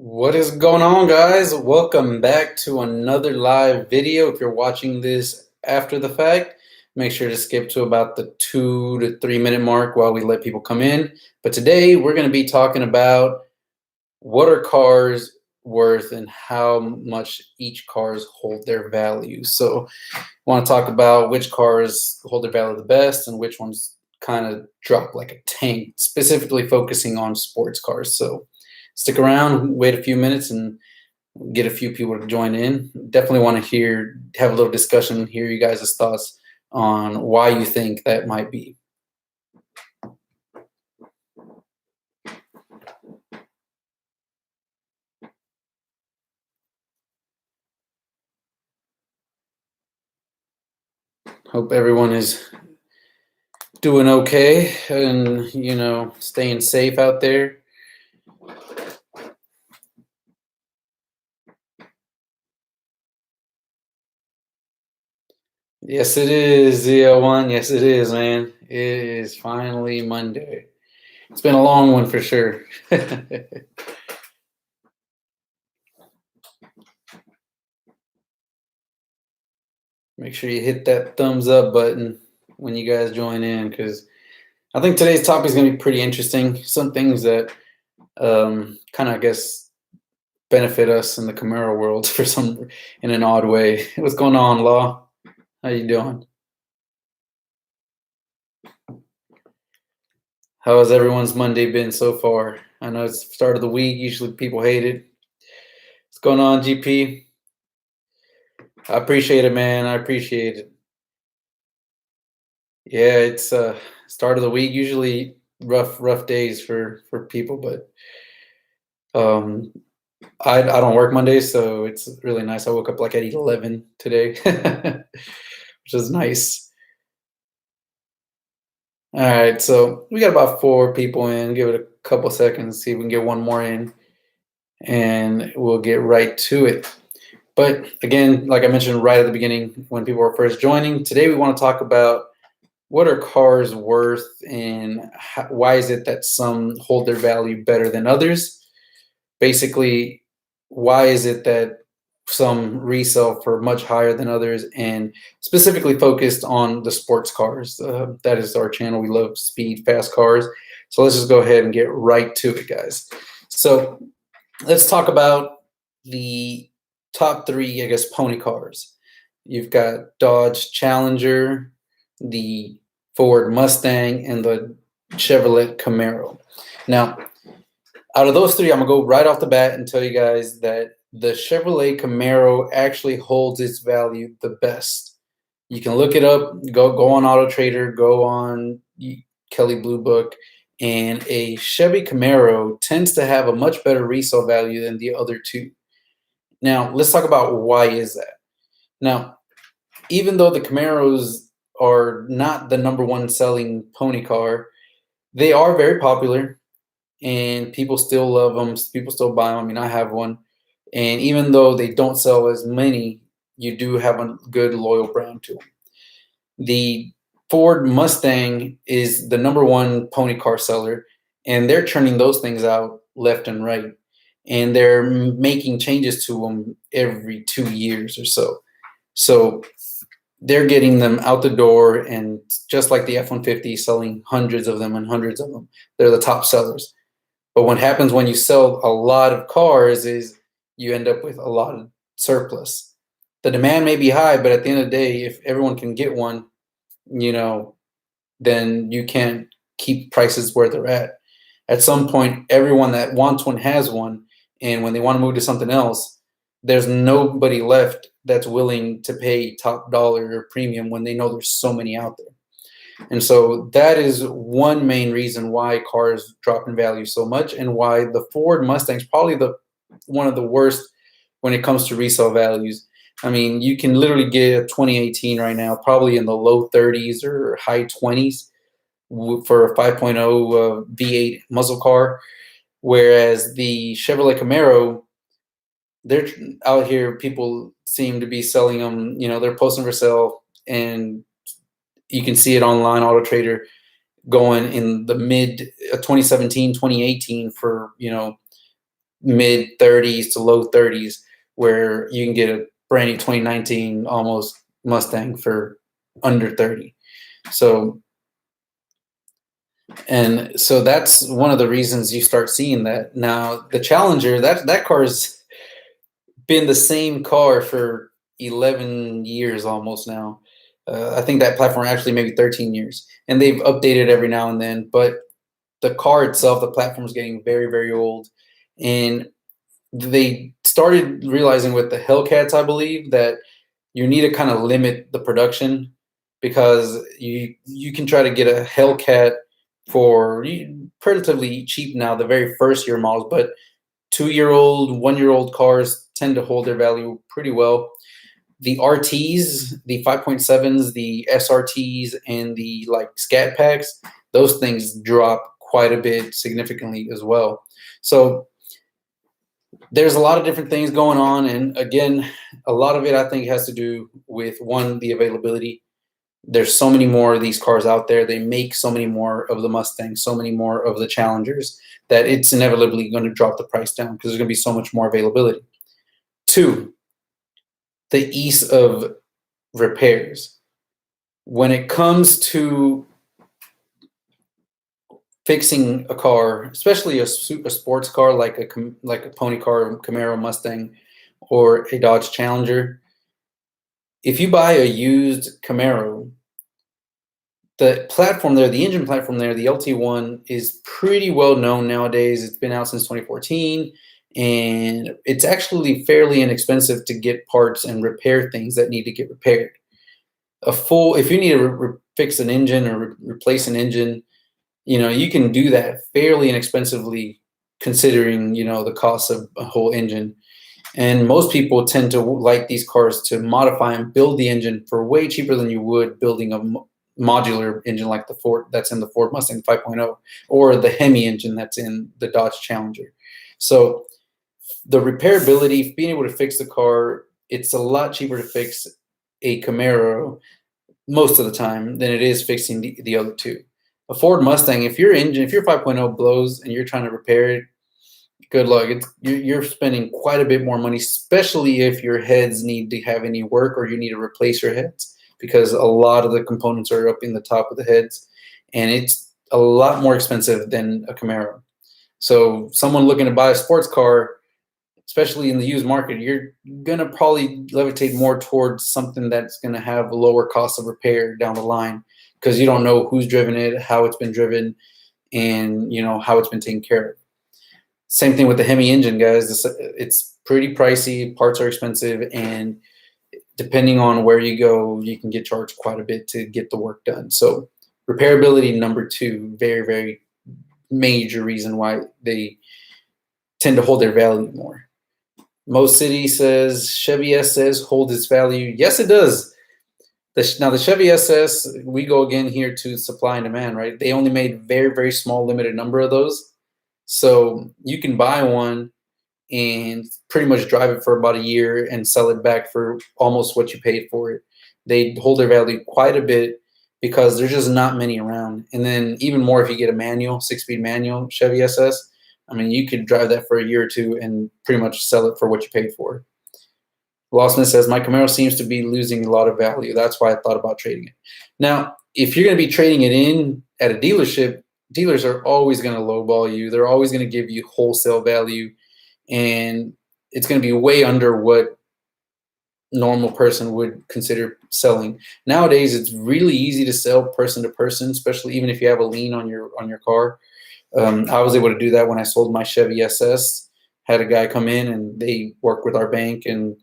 What is going on, guys? Welcome back to another live video. If you're watching this after the fact, make sure to skip to about the 2 to 3 minute mark while we let people come in. But today we're going to be talking about what are cars worth and how much each cars hold their value. So I want to talk about which cars hold their value the best and which ones kind of drop like a tank, specifically focusing on sports cars. So stick around, wait a few minutes, and get a few people to join in. Definitely want to have a little discussion, hear you guys' thoughts on why you think that might be. Hope everyone is doing okay and, staying safe out there. Yes, it is, ZL1. Yes, it is, man. It is finally Monday. It's been a long one for sure. Make sure you hit that thumbs up button when you guys join in, because I think today's topic is going to be pretty interesting. Some things that kind of, I guess, benefit us in the Camaro world in an odd way. What's going on, Law? How you doing? How has everyone's Monday been so far? I know it's the start of the week. Usually people hate it. What's going on, GP? I appreciate it, man. I appreciate it. Yeah, it's start of the week. Usually rough days for people, but I don't work Mondays, so it's really nice. I woke up like at 11 today, which is nice. All right, so we got about 4 people in. Give it a couple seconds, see if we can get one more in, and we'll get right to it. But again, like I mentioned right at the beginning when people were first joining, today we want to talk about what are cars worth and why is it that some hold their value better than others? Basically, why is it that some resell for much higher than others, and specifically focused on the sports cars. That is our channel. We love speed, fast cars. So let's just go ahead and get right to it, guys. So let's talk about the top 3, I guess, pony cars. You've got Dodge Challenger, the Ford Mustang, and the Chevrolet Camaro. Now, out of those 3, I'm going to go right off the bat and tell you guys that the Chevrolet Camaro actually holds its value the best. You can look it up, go on Auto Trader, go on Kelley Blue Book, and a Chevy Camaro tends to have a much better resale value than the other 2. Now, let's talk about why is that. Now, even though the Camaros are not the #1 selling pony car, they are very popular, and people still love them. People still buy them. I mean, I have one. And even though they don't sell as many, you do have a good loyal brand to them. The Ford Mustang is the #1 pony car seller, and they're churning those things out left and right. And they're making changes to them every 2 years or so. So they're getting them out the door, and just like the F-150, selling hundreds of them and hundreds of them. They're the top sellers. But what happens when you sell a lot of cars is you end up with a lot of surplus. The demand may be high, but at the end of the day, if everyone can get one, then you can't keep prices where they're at. At some point, everyone that wants one has one, and when they want to move to something else, there's nobody left that's willing to pay top dollar or premium when they know there's so many out there. And so that is one main reason why cars drop in value so much, and why the Ford Mustang is probably one of the worst when it comes to resale values. I mean, you can literally get a 2018 right now, probably in the low 30s or high 20s for a 5.0 V8 muscle car, whereas the Chevrolet Camaro, they're out here, people seem to be selling them, they're posting for sale, and you can see it online, Auto Trader, going in the mid 2017, 2018 for, mid 30s to low 30s, where you can get a brand new 2019 almost Mustang for under 30. So that's one of the reasons you start seeing that. Now the Challenger, that car's been the same car for 11 years almost now. I think that platform actually maybe 13 years, and they've updated every now and then. But the car itself, the platform is getting very, very old, and they started realizing with the Hellcats, I believe, that you need to kind of limit the production, because you can try to get a Hellcat for relatively cheap now, the very first year models, but 2-year-old, 1-year-old cars tend to hold their value pretty well. The RTs, the 5.7s, the SRTs, and the like scat packs, those things drop quite a bit significantly as well. So there's a lot of different things going on, and again, a lot of it I think has to do with, one, the availability. There's so many more of these cars out there. They make so many more of the Mustangs, so many more of the Challengers, that it's inevitably going to drop the price down because there's going to be so much more availability. 2, the ease of repairs. When it comes to fixing a car, especially a sports car like a pony car, Camaro, Mustang, or a Dodge Challenger, if you buy a used Camaro, the platform there, the engine platform there, the LT1, is pretty well known nowadays. It's been out since 2014, and it's actually fairly inexpensive to get parts and repair things that need to get repaired. If you need to fix an engine or replace an engine, you can do that fairly inexpensively, considering, the cost of a whole engine. And most people tend to like these cars to modify and build the engine for way cheaper than you would building a modular engine like the Ford that's in the Ford Mustang 5.0, or the Hemi engine that's in the Dodge Challenger. So the repairability, being able to fix the car, it's a lot cheaper to fix a Camaro most of the time than it is fixing the other two. A Ford Mustang, if your 5.0 blows and you're trying to repair it, good luck. You're spending quite a bit more money, especially if your heads need to have any work or you need to replace your heads, because a lot of the components are up in the top of the heads, and it's a lot more expensive than a Camaro. So someone looking to buy a sports car, especially in the used market, you're going to probably levitate more towards something that's going to have a lower cost of repair down the line, because you don't know who's driven it, how it's been driven, and how it's been taken care of. Same thing with the Hemi engine, guys. It's pretty pricey, parts are expensive, and depending on where you go, you can get charged quite a bit to get the work done. So repairability, number 2, very, very major reason why they tend to hold their value more. Most City says Chevy SS hold its value. Yes, it does. Now the Chevy SS, we go again here to supply and demand, right? They only made very, very small, limited number of those. So you can buy one and pretty much drive it for about a year and sell it back for almost what you paid for it. They hold their value quite a bit because there's just not many around. And then even more if you get a manual, 6-speed manual Chevy SS, I mean, you could drive that for a year or two and pretty much sell it for what you paid for it. Lawson says, my Camaro seems to be losing a lot of value. That's why I thought about trading it. Now, if you're going to be trading it in at a dealership, dealers are always going to lowball you. They're always going to give you wholesale value, and it's going to be way under what normal person would consider selling. Nowadays, it's really easy to sell person to person, especially even if you have a lien on your car. I was able to do that when I sold my Chevy SS. Had a guy come in, and they worked with our bank and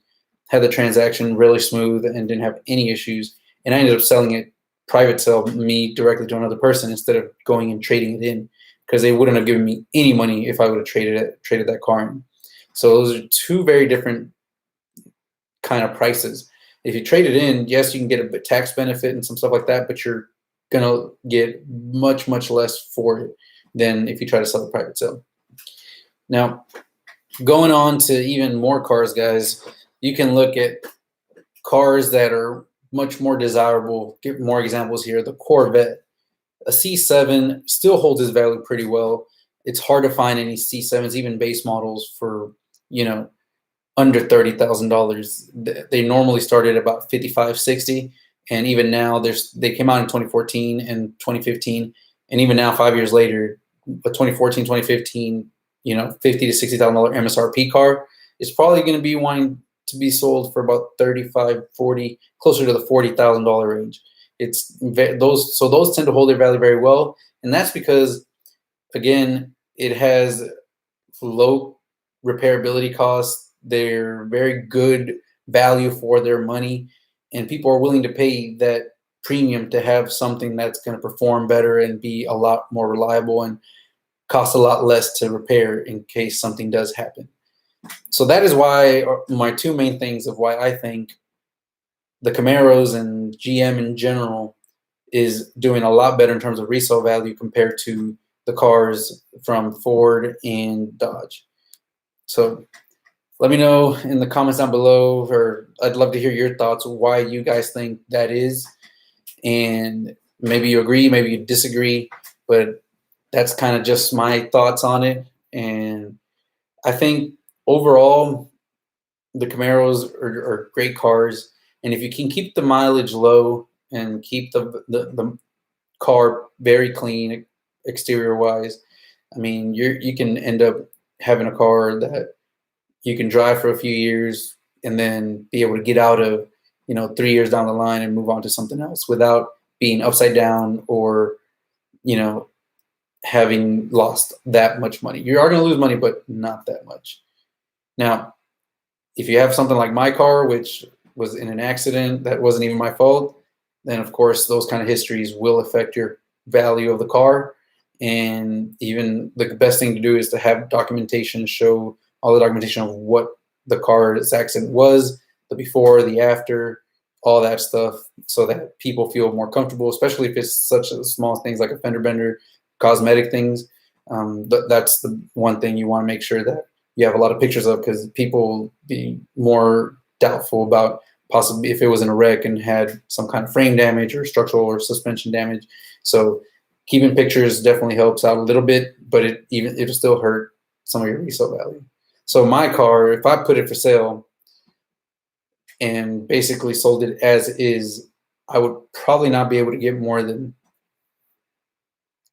had the transaction really smooth and didn't have any issues. And I ended up selling it private sell me directly to another person instead of going and trading it in, because they wouldn't have given me any money if I would have traded that car in. So those are two very different kind of prices. If you trade it in, yes, you can get a tax benefit and some stuff like that, but you're gonna get much, much less for it than if you try to sell a private sale. Now, going on to even more cars, guys, you can look at cars that are much more desirable. Give more examples here. The Corvette, a C7, still holds its value pretty well. it's hard to find any C7s, even base models, for, you know, under $30,000. They normally started about 55, 60, and even now they came out in 2014 and 2015, and even now 5 years later, a 2014, 2015, you know, $50 to $60,000 MSRP car is probably going to be wanting to be sold for about 35, 40, closer to the $40,000 range. It's those tend to hold their value very well, and that's because, again, it has low repairability costs. They're very good value for their money, and people are willing to pay that premium to have something that's going to perform better and be a lot more reliable and cost a lot less to repair in case something does happen. So that is why my two main things of why I think the Camaros and GM in general is doing a lot better in terms of resale value compared to the cars from Ford and Dodge. So let me know in the comments down below, or I'd love to hear your thoughts why you guys think that is. And maybe you agree, maybe you disagree, but that's kind of just my thoughts on it. And I think overall, the Camaros are great cars. And if you can keep the mileage low and keep the car very clean exterior wise, I mean, you can end up having a car that you can drive for a few years and then be able to get out of, you know, 3 years down the line and move on to something else without being upside down or, you know, having lost that much money. You are going to lose money, but not that much. Now, if you have something like my car, which was in an accident that wasn't even my fault, then of course those kind of histories will affect your value of the car. And even the best thing to do is to have documentation, show all the documentation of what the car's accident was, the before, the after, all that stuff, so that people feel more comfortable, especially if it's such a small things like a fender bender, cosmetic things. But that's the one thing you want to make sure that you have a lot of pictures of, because people will be more doubtful about possibly if it was in a wreck and had some kind of frame damage or structural or suspension damage. So keeping pictures definitely helps out a little bit, but it'll still hurt some of your resale value. So my car, if I put it for sale and basically sold it as is, I would probably not be able to get more than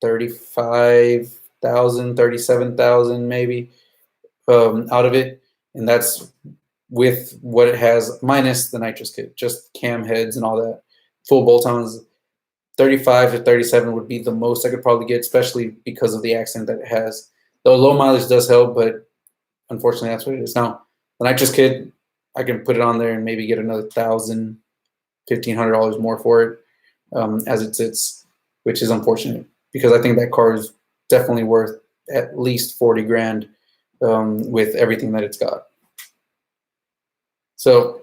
35,000, 37,000 maybe out of it, and that's with what it has minus the nitrous kit, just cam heads and all that, full bolt-ons. 35 to 37 would be the most I could probably get, especially because of the accident that it has. The low mileage does help, but unfortunately that's what it is. Now, the nitrous kit, I can put it on there and maybe get another $1,000, $1,500 more for it as it sits, which is unfortunate because I think that car is definitely worth at least 40 grand with everything that it's got. So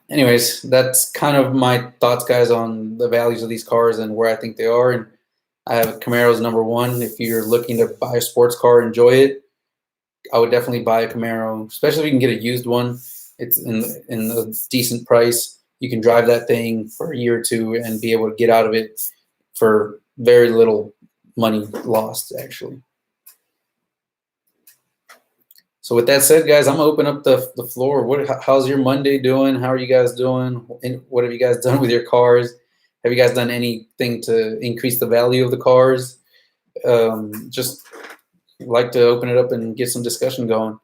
anyways, that's kind of my thoughts, guys, on the values of these cars and where I think they are. And I have Camaro's number one. If you're looking to buy a sports car, enjoy it, I would definitely buy a Camaro, especially if you can get a used one. It's in a decent price. You can drive that thing for a year or two and be able to get out of it for very little money lost, actually. So with that said, guys, I'm gonna open up the floor. How's your Monday doing? How are you guys doing? And what have you guys done with your cars? Have you guys done anything to increase the value of the cars? Just like to open it up and get some discussion going.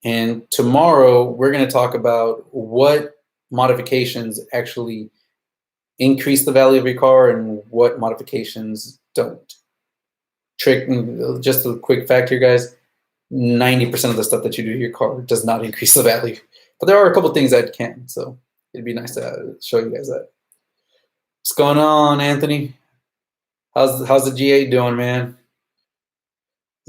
And tomorrow we're going to talk about what modifications actually increase the value of your car and what modifications don't. Just a quick fact here, guys. 90% of the stuff that you do to your car does not increase the value, but there are a couple things that can. So it'd be nice to show you guys that. What's going on, Anthony? How's the G8 doing, man?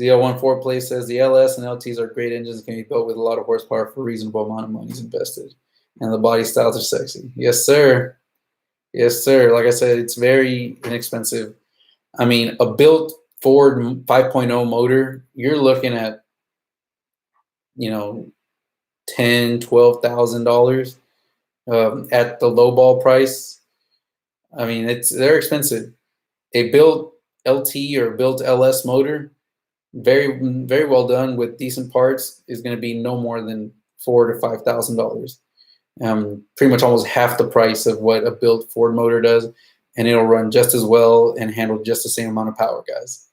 ZL1 4Play says the LS and LTs are great engines and can be built with a lot of horsepower for a reasonable amount of money is invested, and the body styles are sexy. Yes, sir. Yes, sir. Like I said, it's very inexpensive. I mean, a built Ford 5.0 motor, you're looking at, you know, $10,000, $12,000 at the low ball price. I mean, they're expensive. A built LT or built LS motor, very, very well done with decent parts, is going to be no more than $4,000 to $5,000. Pretty much almost half the price of what a built Ford motor does, and it'll run just as well and handle just the same amount of power, guys.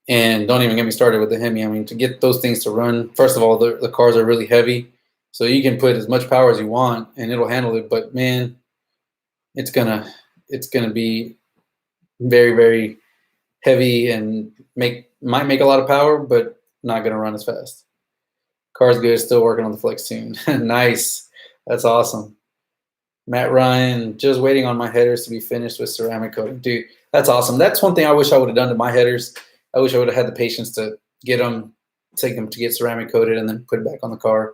And don't even get me started with the Hemi. I mean, to get those things to run, first of all, the cars are really heavy, so you can put as much power as you want, and it'll handle it. But man, it's gonna be very, very heavy and might make a lot of power, but not gonna run as fast. Car's good, still working on the flex tune. Nice, that's awesome. Matt Ryan, just waiting on my headers to be finished with ceramic coating. Dude, that's awesome. That's one thing I wish I would have done to my headers. I wish I would have had the patience to take them to get ceramic coated and then put it back on the car,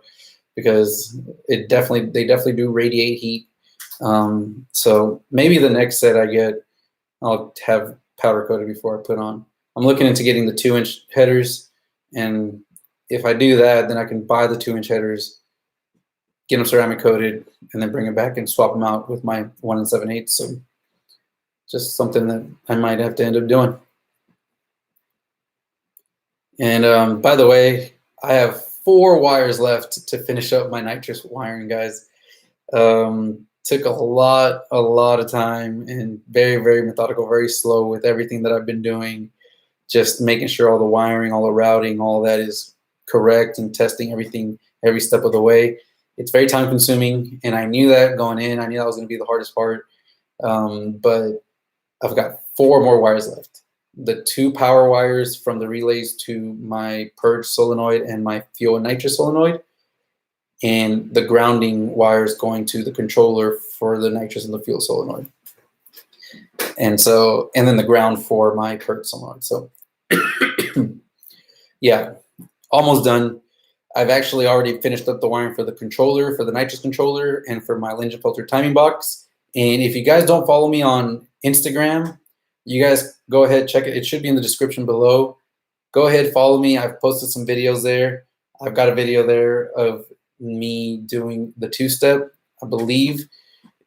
because they definitely do radiate heat. So maybe the next set I get, I'll have powder coated before I put on. I'm looking into getting the 2-inch headers, and if I do that, then I can buy the 2-inch headers, get them ceramic coated, and then bring them back and swap them out with my 1 7/8. So just something that I might have to end up doing. And by the way, I have 4 wires left to finish up my nitrous wiring, guys. Took a lot of time, and very, very methodical, very slow with everything that I've been doing, just making sure all the wiring, all the routing, all that is correct, and testing everything every step of the way. It's very time consuming, and I knew that going in. I knew that was going to be the hardest part, but I've got 4 more wires left. The 2 power wires from the relays to my purge solenoid and my fuel and nitrous solenoid, and the grounding wires going to the controller for the nitrous and the fuel solenoid. And then the ground for my purge solenoid. So yeah, almost done. I've actually already finished up the wiring for the controller, for the nitrous controller, and for my engine filter timing box. And if you guys don't follow me on Instagram, you guys go ahead, check it. It should be in the description below. Go ahead, follow me. I've posted some videos there. I've got a video there of me doing the 2-step, I believe.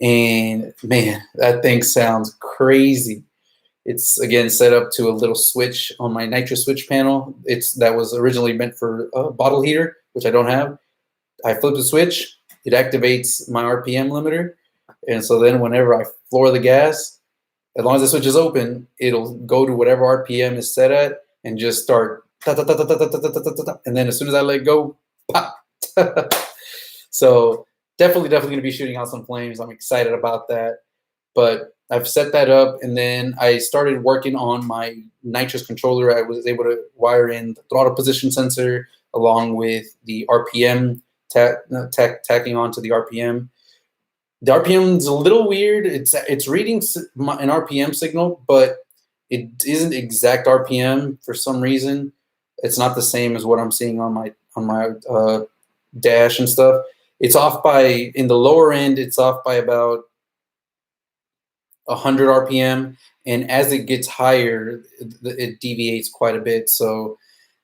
And man, that thing sounds crazy. It's, again, set up to a little switch on my nitrous switch panel. That was originally meant for a bottle heater, which I don't have. I flip the switch, it activates my RPM limiter. And so then whenever I floor the gas, as long as the switch is open, it'll go to whatever RPM is set at and just start. And then as soon as I let go, pop. So definitely going to be shooting out some flames. I'm excited about that. But I've set that up, and then I started working on my nitrous controller. I was able to wire in the throttle position sensor along with the RPM, tacking onto the RPM. The RPM is a little weird. It's reading an RPM signal, but it isn't exact RPM for some reason. It's not the same as what I'm seeing on my dash and stuff. It's off by, in the lower end, it's off by about 100 RPM, and as it gets higher, it deviates quite a bit. So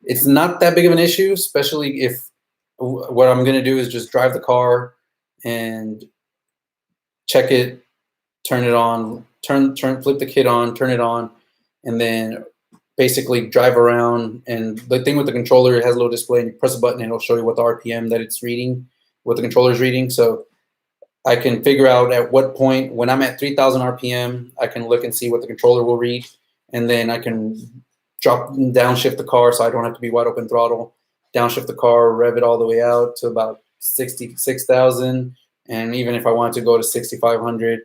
it's not that big of an issue, especially if what I'm going to do is just drive the car and check it, turn it on, flip the kit on, turn it on, and then basically drive around. And the thing with the controller, it has a little display, and you press a button and it'll show you what the RPM that it's reading, what the controller is reading. So I can figure out at what point, when I'm at 3,000 RPM, I can look and see what the controller will read, and then I can downshift the car so I don't have to be wide open throttle, downshift the car, rev it all the way out to about 66,000. And even if I wanted to go to 6,500,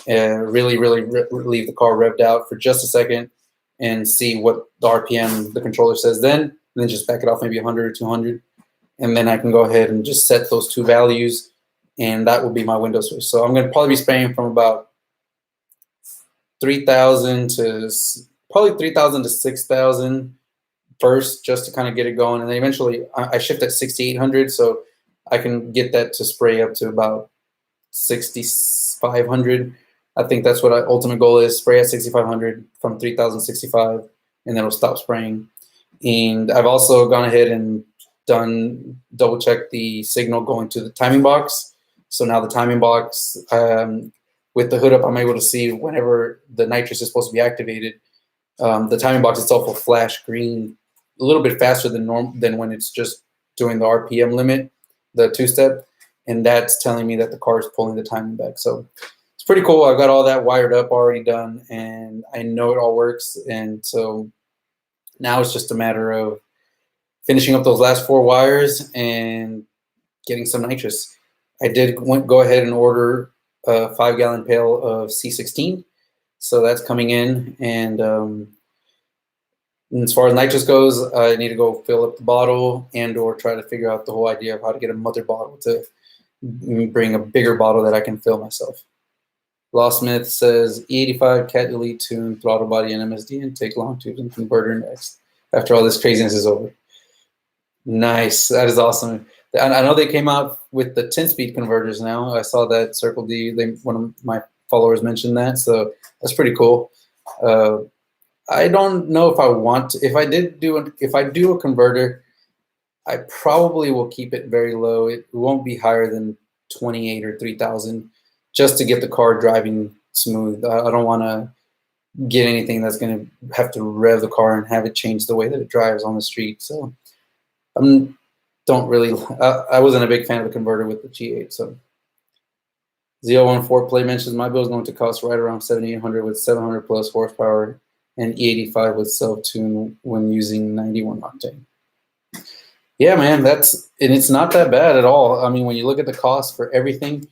really leave the car revved out for just a second and see what the RPM the controller says then just back it off maybe 100 or 200. And then I can go ahead and just set those 2 values, and that will be my window switch. So I'm going to probably be spraying from about 3,000 to 6,000 first, just to kind of get it going. And then eventually I shift at 6,800, so I can get that to spray up to about 6,500. I think that's what our ultimate goal is, spray at 6,500 from 3,065, and then it'll stop spraying. And I've also gone ahead and double check the signal going to the timing box. So now the timing box, with the hood up, I'm able to see whenever the nitrous is supposed to be activated. The timing box itself will flash green a little bit faster than when it's just doing the RPM limit, the two-step, and that's telling me that the car is pulling the timing back. So it's pretty cool. I've got all that wired up, already done, and I know it all works. And so now it's just a matter of finishing up those last 4 wires and getting some nitrous. I did go ahead and order a 5-gallon pail of C16. So that's coming in, and as far as nitrous goes, I need to go fill up the bottle and/or try to figure out the whole idea of how to get a mother bottle to bring a bigger bottle that I can fill myself. Lawsmith says E85 cat delete tune, throttle body, and MSD, and take long tubes and converter next after all this craziness is over. Nice, that is awesome. I know they came out with the 10-speed converters now. I saw that Circle D. One of my followers mentioned that, so that's pretty cool. I don't know if I want to, if I do a converter, I probably will keep it very low. It won't be higher than 28 or 3,000 just to get the car driving smooth. I don't want to get anything that's going to have to rev the car and have it change the way that it drives on the street. So I wasn't a big fan of the converter with the G8. So ZL1 play mentions my build is going to cost right around 7,800 with 700 plus horsepower and E85 with self-tune when using 91 octane. Yeah, man, it's not that bad at all. I mean, when you look at the cost for everything,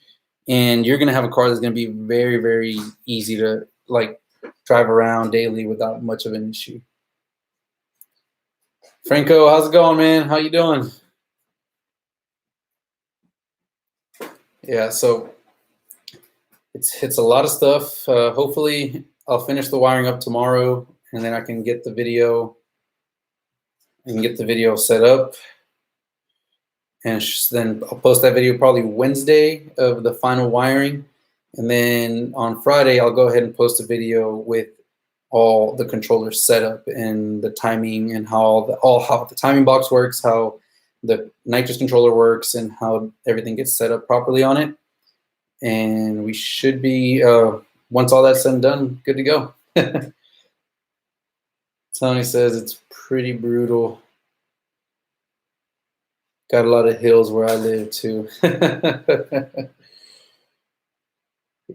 and you're gonna have a car that's gonna be very, very easy to like drive around daily without much of an issue. Franco, how's it going, man? How you doing? Yeah, so it's a lot of stuff. Hopefully, I'll finish the wiring up tomorrow, and then I can get the video set up. And then I'll post that video probably Wednesday of the final wiring. And then on Friday, I'll go ahead and post a video with all the controllers set up and the timing and how the timing box works, how the nitrous controller works, and how everything gets set up properly on it. And we should be, once all that's said and done, good to go. Tony says it's pretty brutal. Got a lot of hills where I live too.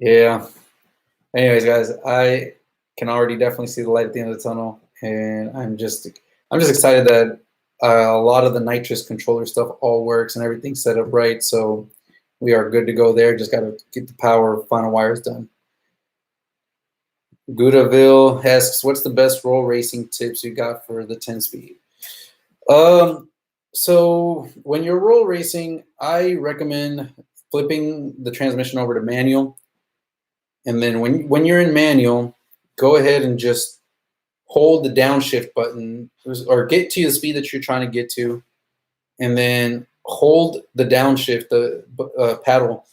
Yeah. Anyways, guys, I can already definitely see the light at the end of the tunnel, and I'm just excited that a lot of the nitrous controller stuff all works and everything's set up right. So we are good to go there. Just got to get the power final wires done. Gudaville asks, what's the best roll racing tips you got for the 10-speed? So when you're roll racing, I recommend flipping the transmission over to manual. And then when you're in manual, go ahead and just hold the downshift button or get to the speed that you're trying to get to. And then hold the downshift, the paddle,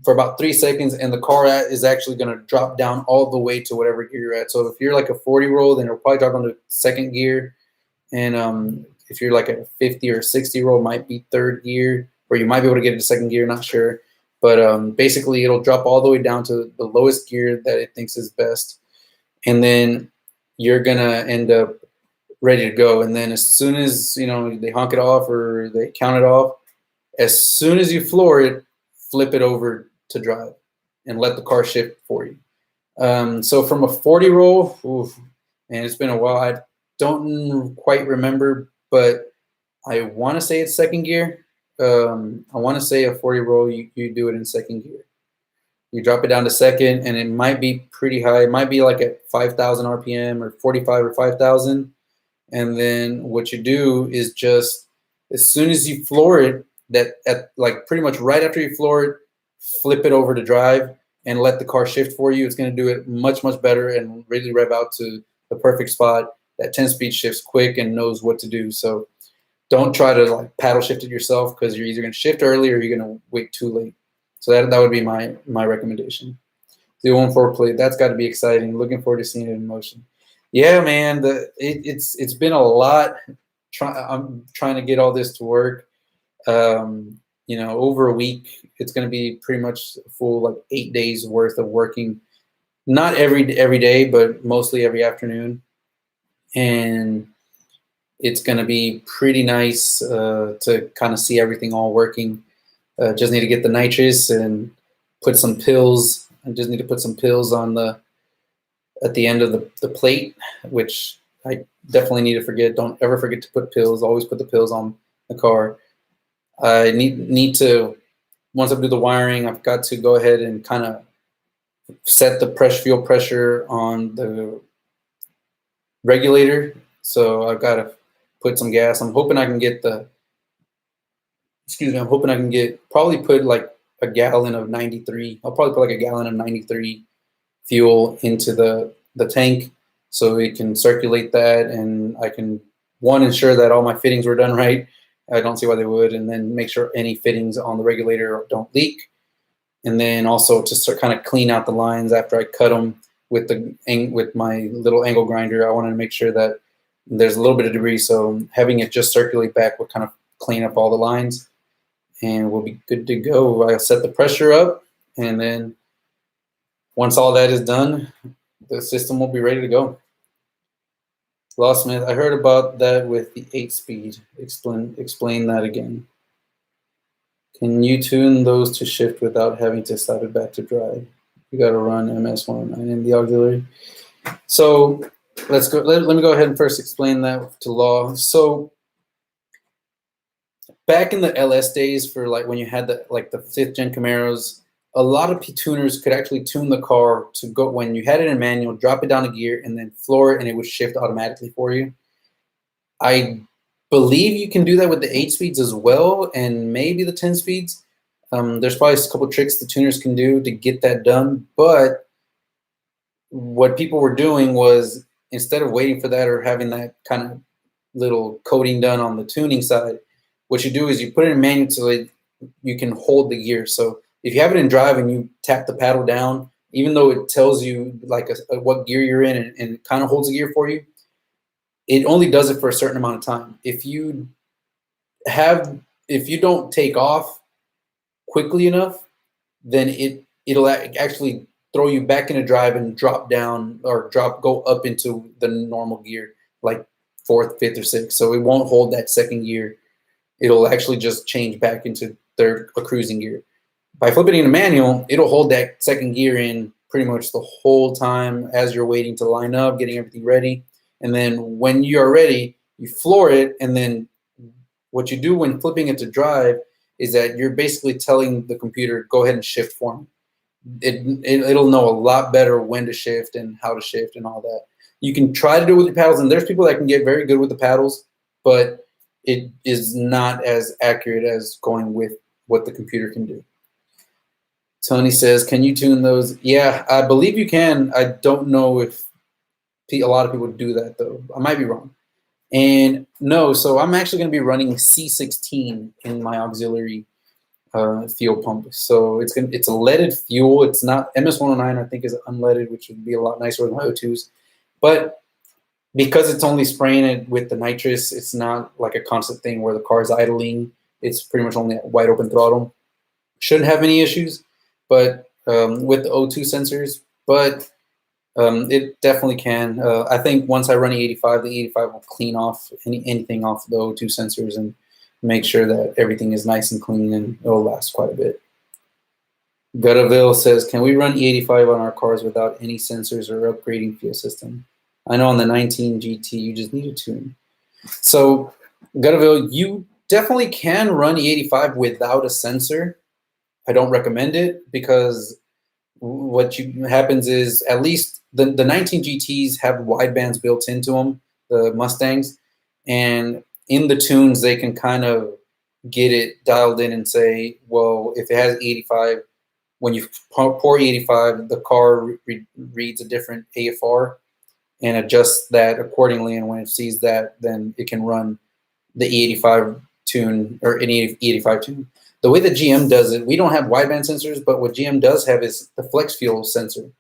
for about 3 seconds, and the car is actually going to drop down all the way to whatever gear you're at. So if you're like a 40 roll, then it'll probably drop down to 2nd gear. And if you're like a 50 or 60 roll, might be 3rd gear, or you might be able to get into 2nd gear, not sure. But basically, it'll drop all the way down to the lowest gear that it thinks is best. And then you're going to end up ready to go. And then as soon as, they honk it off or they count it off, as soon as you floor it, flip it over to drive and let the car shift for you. So from a 40 roll, and it's been a while, I don't quite remember, but I want to say it's 2nd gear. I want to say a 40 roll, you do it in 2nd gear. You drop it down to 2nd, and it might be pretty high. It might be like at 5,000 RPM or 45 or 5,000. And then what you do is just as soon as you floor it, like pretty much right after you floor it, flip it over to drive and let the car shift for you. It's going to do it much, much better and really rev out to the perfect spot. That 10-speed shifts quick and knows what to do. So don't try to like paddle shift it yourself, because you're either going to shift early or you're going to wait too late. So that would be my recommendation. The 1.4 plate, that's got to be exciting. Looking forward to seeing it in motion. Yeah, man, it's been a lot. I'm trying to get all this to work. over a week. It's going to be pretty much a full like 8 days worth of working. Not every day, but mostly every afternoon. And it's going to be pretty nice to kind of see everything all working. Just need to get the nitrous and put some pills. I just need to put some pills on at the end of the plate, which I definitely need to forget. Don't ever forget to put pills. Always put the pills on the car. I need to, once I do the wiring, I've got to go ahead and kind of set the fuel pressure on the regulator. So I've got to put some gas. I'm hoping I can get I'm hoping I can probably put like a gallon of 93. I'll probably put like a gallon of 93 fuel into the tank so it can circulate that, and I can, one, ensure that all my fittings were done right. I don't see why they would. And then make sure any fittings on the regulator don't leak. And then also to kind of clean out the lines after I cut them with my little angle grinder. I wanted to make sure that there's a little bit of debris, so having it just circulate back will kind of clean up all the lines, and we'll be good to go. I'll set the pressure up, and then once all that is done, the system will be ready to go. Lawsmith, I heard about that with the 8-speed. Explain that again. Can you tune those to shift without having to stop it back to drive? You got to run MS109 in the auxiliary. So let's go. Let me go ahead and first explain that to Law. So back in the LS days, for like when you had the 5th gen Camaros, a lot of tuners could actually tune the car to go, when you had it in manual, drop it down a gear and then floor it, and it would shift automatically for you. I believe you can do that with the 8 speeds as well, and maybe the 10 speeds. There's probably a couple tricks the tuners can do to get that done. But what people were doing was, instead of waiting for that or having that kind of little coding done on the tuning side, what you do is you put it in manual so you can hold the gear. So if you have it in drive and you tap the paddle down, even though it tells you like what gear you're in, and it kind of holds the gear for you, it only does it for a certain amount of time. If you don't take off quickly enough, then it'll actually throw you back into drive and drop down or go up into the normal gear, like 4th, 5th, or 6th. So it won't hold that second gear. It'll actually just change back into a cruising gear. By flipping it into manual, it'll hold that second gear in pretty much the whole time as you're waiting to line up, getting everything ready. And then when you're ready, you floor it. And then what you do when flipping it to drive is that you're basically telling the computer, go ahead and shift for me. It'll know a lot better when to shift and how to shift and all that. You can try to do it with your paddles, and there's people that can get very good with the paddles, but it is not as accurate as going with what the computer can do. Tony says, can you tune those? Yeah, I believe you can. I don't know if a lot of people do that, though. I might be wrong. And no, so I'm actually going to be running C16 in my auxiliary fuel pump. So it's a leaded fuel. It's not MS109, I think, is unleaded, which would be a lot nicer with my O2s. But because it's only spraying it with the nitrous, it's not like a constant thing where the car is idling. It's pretty much only at wide open throttle. Shouldn't have any issues, but with the O2 sensors. But it definitely can. I think once I run E85, the E85 will clean off anything off the O2 sensors and make sure that everything is nice and clean, and it'll last quite a bit. Guttaville says, can we run E85 on our cars without any sensors or upgrading fuel system? I know on the 19 GT, you just need a tune. So, Guttaville, you definitely can run E85 without a sensor. I don't recommend it, because what happens is, at least the 19 GTs have widebands built into them, the Mustangs, and in the tunes they can kind of get it dialed in and say, well, if it has E85, when you pour E85, the car reads a different AFR and adjusts that accordingly, and when it sees that, then it can run the E85 tune or any E85 tune. The way that GM does it, we don't have wideband sensors, but what GM does have is the flex fuel sensor.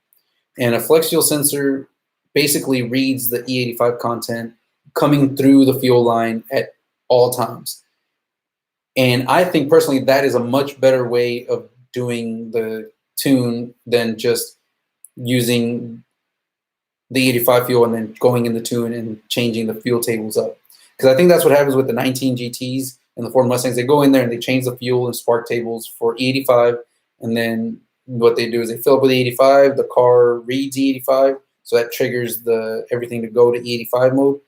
And a flex fuel sensor basically reads the E85 content coming through the fuel line at all times. And I think personally that is a much better way of doing the tune than just using the 85 fuel and then going in the tune and changing the fuel tables up. Because I think that's what happens with the 19 GTs and the Ford Mustangs. They go in there and they change the fuel and spark tables for E85, and then what they do is they fill up with E85, the car reads E85, so that triggers the everything to go to E85 mode.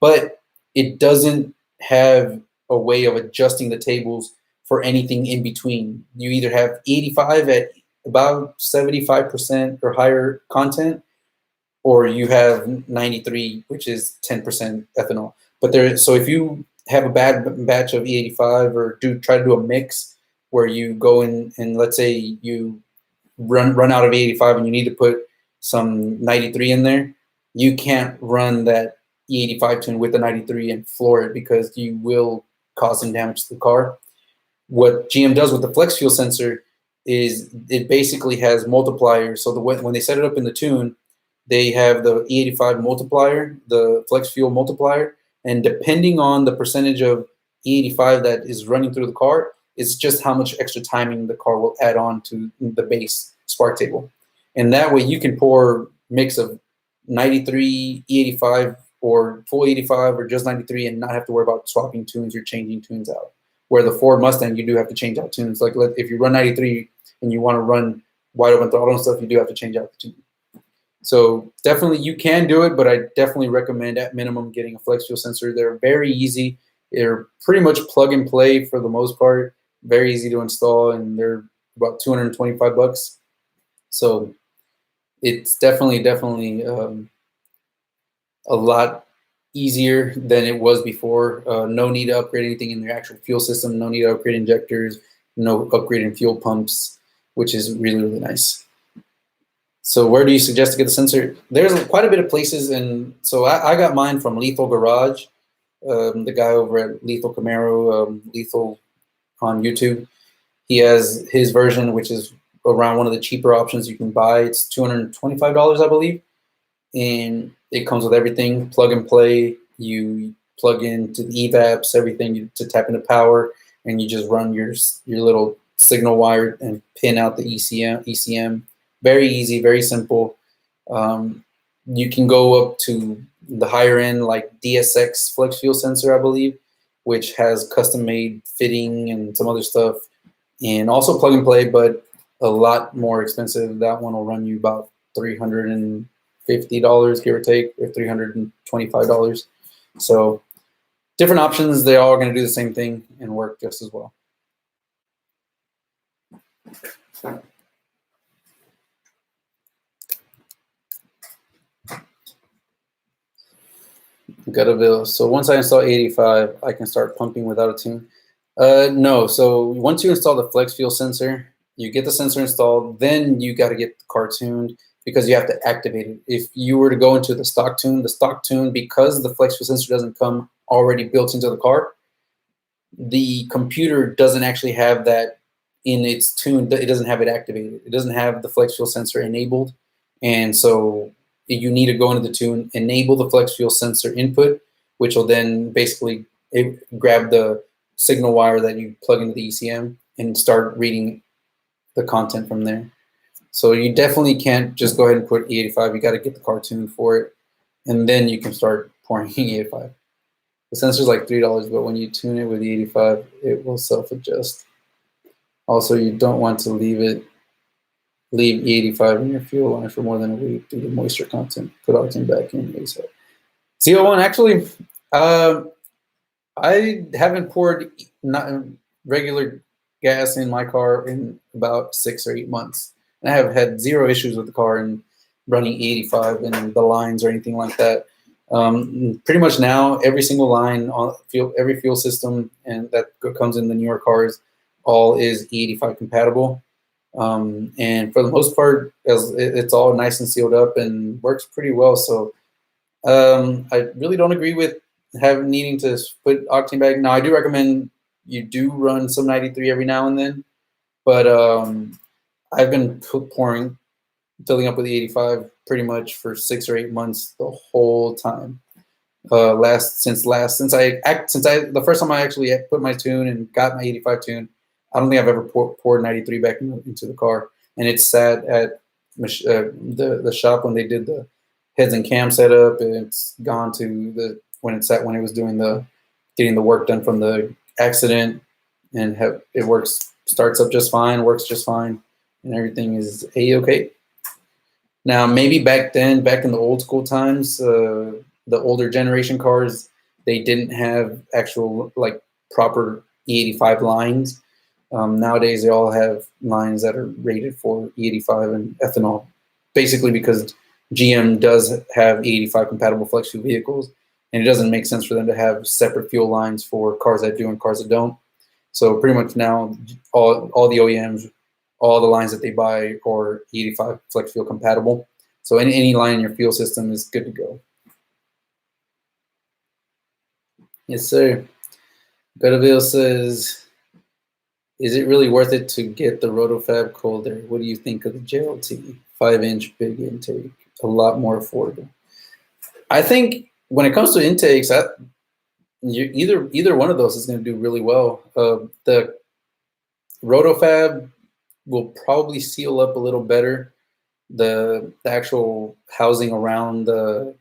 But it doesn't have a way of adjusting the tables for anything in between. You either have E85 at about 75% or higher content, or you have 93, which is 10% ethanol. But so if you have a bad batch of E85 or try to do a mix where you go in and let's say you run out of E85 and you need to put some 93 in there, you can't run that E85 tune with the 93 and floor it because you will cause some damage to the car. What GM does with the flex fuel sensor is it basically has multipliers. So when they set it up in the tune, they have the E85 multiplier, the flex fuel multiplier, and depending on the percentage of E85 that is running through the car, it's just how much extra timing the car will add on to the base spark table. And that way you can pour mix of 93, E85, or full 85 or just 93 and not have to worry about swapping tunes or changing tunes out. Where the Ford Mustang, you do have to change out tunes. Like if you run 93 and you want to run wide open throttle and stuff, you do have to change out the tune. So definitely you can do it, but I definitely recommend at minimum getting a flex fuel sensor. They're very easy. They're pretty much plug and play for the most part. Very easy to install, and they're about $225. So it's definitely a lot easier than it was before. No need to upgrade anything in the actual fuel system. No need to upgrade injectors. No upgrade in fuel pumps, which is really, really nice. So where do you suggest to get the sensor? There's quite a bit of places, and so I got mine from Lethal Garage, the guy over at Lethal Camaro, Lethal on YouTube. He has his version, which is around one of the cheaper options you can buy. It's $225, I believe, and it comes with everything, plug and play. You plug into the EVAPs, everything to tap into power, and you just run your little signal wire and pin out the ECM. Very easy, very simple. You can go up to the higher end, like DSX flex fuel sensor, I believe, which has custom made fitting and some other stuff, and also plug and play, but a lot more expensive. That one will run you about $350, give or take, or $325. So different options. They're all going to do the same thing and work just as well. Got a bill. So once I install 85, I can start pumping without a tune. No. So once you install the flex fuel sensor, you get the sensor installed, then you got to get the car tuned because you have to activate it. If you were to go into the stock tune, because the flex fuel sensor doesn't come already built into the car, the computer doesn't actually have that in its tune. It doesn't have it activated. It doesn't have the flex fuel sensor enabled, and so you need to go into the tune, enable the flex fuel sensor input, which will then basically grab the signal wire that you plug into the ECM and start reading the content from there. So you definitely can't just go ahead and put E85. You got to get the car tuned for it, and then you can start pouring E85. The sensor's like $3, but when you tune it with E85, it will self-adjust. Also, you don't want to leave E85 in your fuel line for more than a week due to moisture content. Put octane back in ASAP. ZL1, actually, I haven't poured regular gas in my car in about 6 or 8 months. And I have had zero issues with the car and running E85 and the lines or anything like that. Pretty much now, every single line on every fuel system and that comes in the newer cars, all is E85 compatible. And for the most part, it's all nice and sealed up and works pretty well. So I really don't agree with needing to put octane back. Now, I do recommend you do run some 93 every now and then, but I've been filling up with the 85 pretty much for 6 or 8 months the whole time. since the first time I actually put my tune and got my 85 tune. I don't think I've ever poured 93 back into the car, and it sat at the shop when they did the heads and cam setup, and it's gone to when it was doing getting the work done from the accident, and it starts up just fine, works just fine, and everything is a-okay. Now, maybe back in the old school times, the older generation cars, they didn't have actual proper E85 lines. Nowadays, they all have lines that are rated for E85 and ethanol, basically because GM does have E85 compatible flex fuel vehicles, and it doesn't make sense for them to have separate fuel lines for cars that do and cars that don't. So pretty much now, all the OEMs, all the lines that they buy are E85 flex fuel compatible. So any line in your fuel system is good to go. Yes, sir. Betterville says, is it really worth it to get the Rotofab cold air? What do you think of the JLT? 5-inch big intake, a lot more affordable. I think when it comes to intakes, either one of those is going to do really well. The Rotofab will probably seal up a little better. The actual housing around the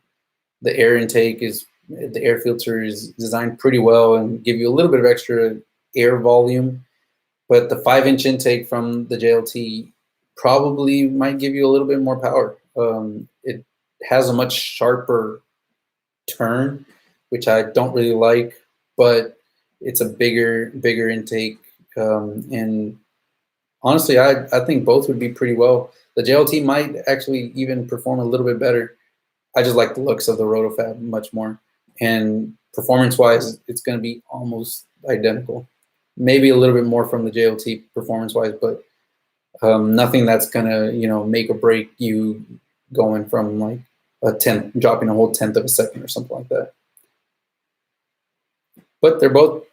air intake the air filter is designed pretty well and give you a little bit of extra air volume. But the 5-inch intake from the JLT probably might give you a little bit more power. It has a much sharper turn, which I don't really like, but it's a bigger intake. And honestly, I think both would be pretty well. The JLT might actually even perform a little bit better. I just like the looks of the Rotofab much more. And performance-wise, it's going to be almost identical. Maybe a little bit more from the JLT performance-wise, but nothing that's going to, make or break you going from like dropping a whole tenth of a second or something like that. But they're both,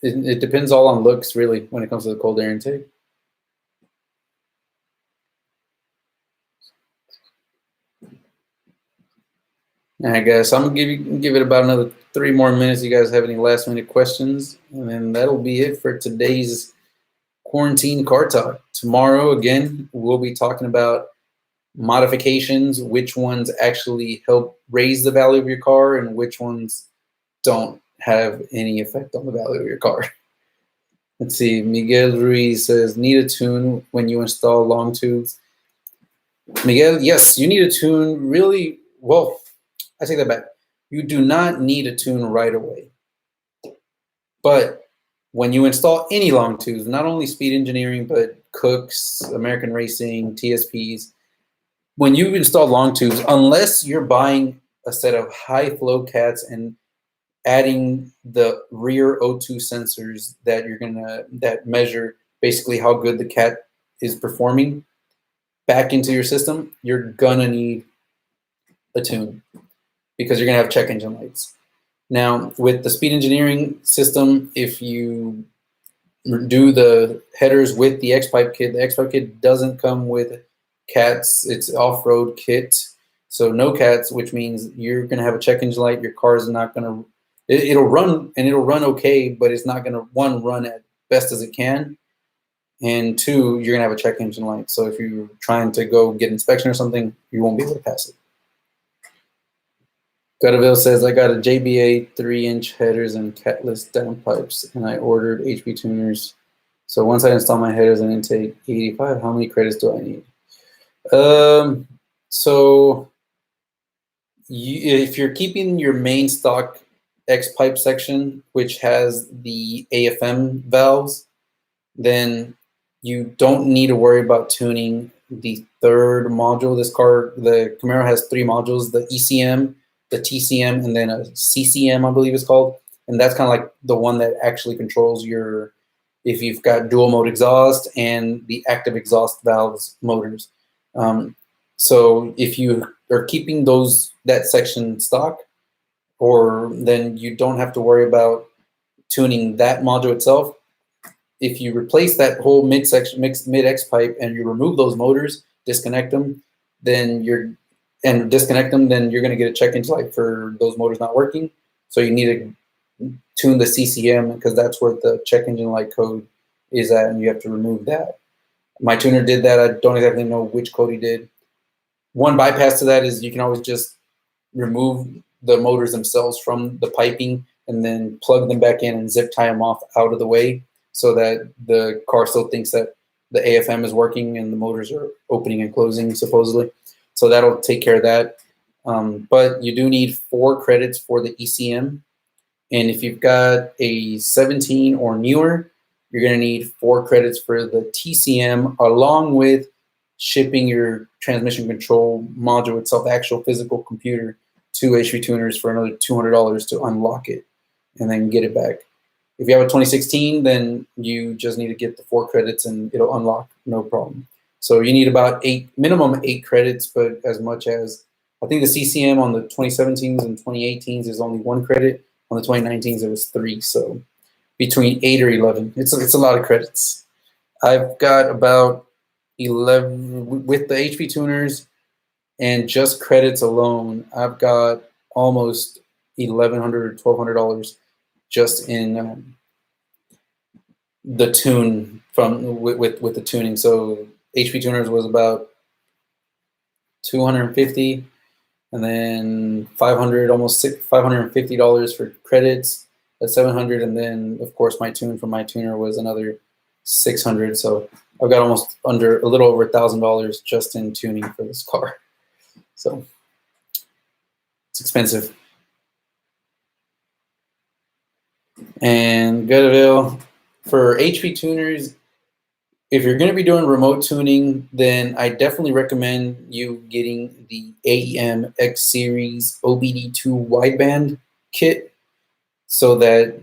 it depends all on looks, really, when it comes to the cold air intake. I guess I'm gonna give it about another 3 more minutes. You guys have any last minute questions? And then that'll be it for today's quarantine car talk. Tomorrow, again, we'll be talking about modifications, which ones actually help raise the value of your car and which ones don't have any effect on the value of your car. Let's see, Miguel Ruiz says, need a tune when you install long tubes. Miguel, yes, you need a tune really, well, I take that back. You do not need a tune right away. But when you install any long tubes, not only Speed Engineering, but Cooks, American Racing, TSPs, when you install long tubes, unless you're buying a set of high flow cats and adding the rear O2 sensors that measure basically how good the cat is performing back into your system, you're gonna need a tune because you're gonna have check engine lights. Now, with the Speed Engineering system, if you do the headers with the X-Pipe kit, the X-Pipe kit doesn't come with cats. It's off-road kit, so no cats, which means you're gonna have a check engine light. Your car is not gonna. It'll run and it'll run okay, but it's not gonna run at best as it can, and 2, you're gonna have a check engine light. So if you're trying to go get inspection or something, you won't be able to pass it. Gutterville says, I got a JBA 3-inch headers and catless downpipes, and I ordered HP tuners. So once I install my headers and intake 85, how many credits do I need? So if you're keeping your main stock X-pipe section, which has the AFM valves, then you don't need to worry about tuning the 3rd module. The Camaro has 3 modules, the ECM, the TCM, and then a CCM, I believe it's called. And that's kind of like the one that actually controls if you've got dual mode exhaust and the active exhaust valves motors. So if you are keeping that section stock, then you don't have to worry about tuning that module itself. If you replace that whole mid X pipe and you remove those motors, disconnect them, then you're and disconnect them, then you're going to get a check engine light for those motors not working. So you need to tune the CCM, because that's where the check engine light code is at, and you have to remove that. My tuner did that. I don't exactly know which code he did. One bypass to that is you can always just remove the motors themselves from the piping and then plug them back in and zip tie them off out of the way, so that the car still thinks that the AFM is working and the motors are opening and closing supposedly. So that'll take care of that. But you do need 4 credits for the ECM. And if you've got a 17 or newer, you're going to need 4 credits for the TCM, along with shipping your transmission control module itself, the actual physical computer, to HV Tuners for another $200 to unlock it and then get it back. If you have a 2016, then you just need to get the 4 credits and it'll unlock, no problem. So you need about minimum 8 credits, but as much as, I think the CCM on the 2017s and 2018s is only 1 credit. On the 2019s, it was 3. So between 8 or 11, it's a lot of credits. I've got about 11 with the HV tuners, and just credits alone, I've got almost $1,100 or $1,200 just in the tune from with the tuning. So HV tuners was about $250, and then almost $550 for credits. That's $700, and then of course my tune from my tuner was another $600. So I've got a little over $1,000 just in tuning for this car. So it's expensive. And Gutterville, for HV tuners, if you're going to be doing remote tuning, then I definitely recommend you getting the AEM X Series OBD2 wideband kit. So that,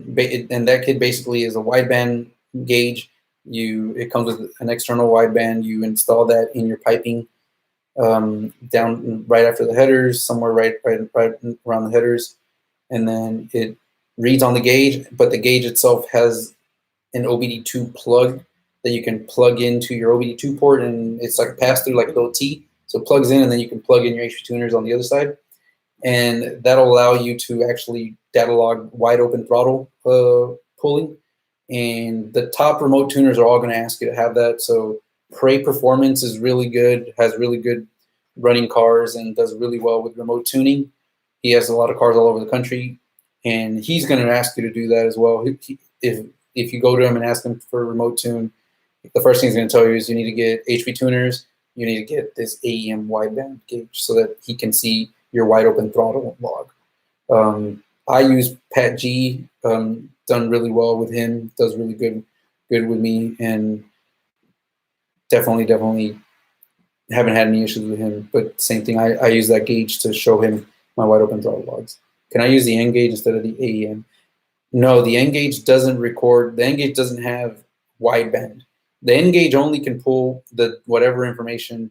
and that kit basically is a wideband gauge. It comes with an external wideband. You install that in your piping down right after the headers, somewhere right around the headers, and then it reads on the gauge. But the gauge itself has an OBD2 plug that you can plug into your OBD2 port, and it's like a pass-through, like a little T. So it plugs in, and then you can plug in your HV tuners on the other side. And that'll allow you to actually data log wide open throttle pulling. And the top remote tuners are all going to ask you to have that. So Prey Performance is really good, has really good running cars, and does really well with remote tuning. He has a lot of cars all over the country, and he's going to ask you to do that as well. If you go to him and ask him for a remote tune, the first thing he's going to tell you is you need to get HV tuners, you need to get this AEM wideband gauge so that he can see your wide open throttle log. I use Pat G, done really well with him, does really good with me, and definitely haven't had any issues with him. But same thing, I use that gauge to show him my wide open throttle logs. Can I use the N gauge instead of the AEM? No, the N gauge doesn't record. The N gauge doesn't have wideband. The N gauge only can pull whatever information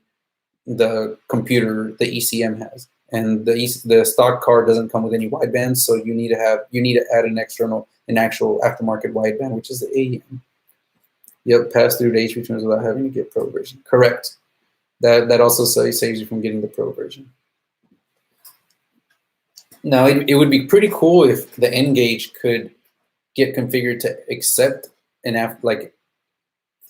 the computer, the ECM has, and the stock car doesn't come with any wideband. So you need to add an actual aftermarket wideband, which is the AEM. Yep, pass through to HV tuners without having to get Pro version. Correct. That also saves you from getting the Pro version. Now, it would be pretty cool if the N gauge could get configured to accept an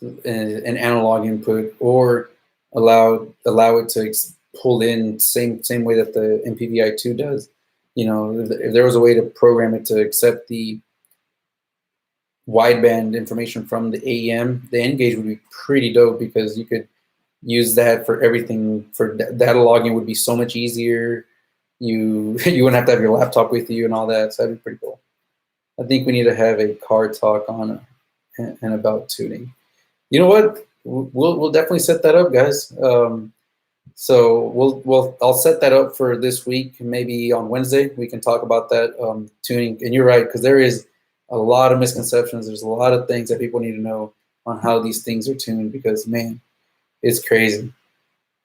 analog input, or allow it to pull in same way that the MPVI2 does. You know, if there was a way to program it to accept the wideband information from the AEM, the N gauge would be pretty dope, because you could use that for everything. For data logging would be so much easier. You wouldn't have to have your laptop with you and all that. So that'd be pretty cool. I think we need to have a car talk on and about tuning. You know what? We'll definitely set that up, guys. So I'll set that up for this week. Maybe on Wednesday we can talk about that tuning. And you're right, because there is a lot of misconceptions. There's a lot of things that people need to know on how these things are tuned, because man, it's crazy.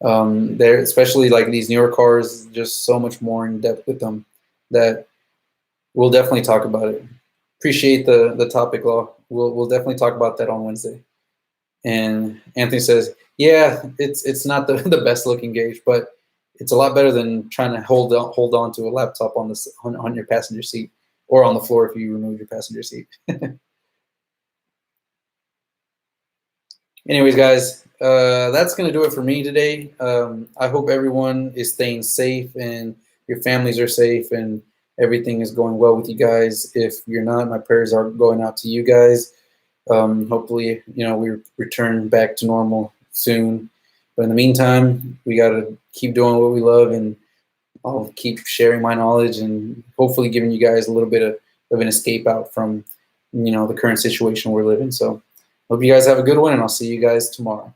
There, especially like these newer cars, just so much more in depth with them that we'll definitely talk about it. Appreciate the topic, Law. We'll definitely talk about that on Wednesday. And Anthony says, yeah, it's not the best looking gauge, but it's a lot better than trying to hold on to a laptop on your passenger seat, or on the floor if you remove your passenger seat. Anyways, guys, that's going to do it for me today. I hope everyone is staying safe and your families are safe and everything is going well with you guys. If you're not, my prayers are going out to you guys. Hopefully, we return back to normal soon. But in the meantime, we got to keep doing what we love, and I'll keep sharing my knowledge and hopefully giving you guys a little bit of an escape out from, the current situation we're living. So hope you guys have a good one, and I'll see you guys tomorrow.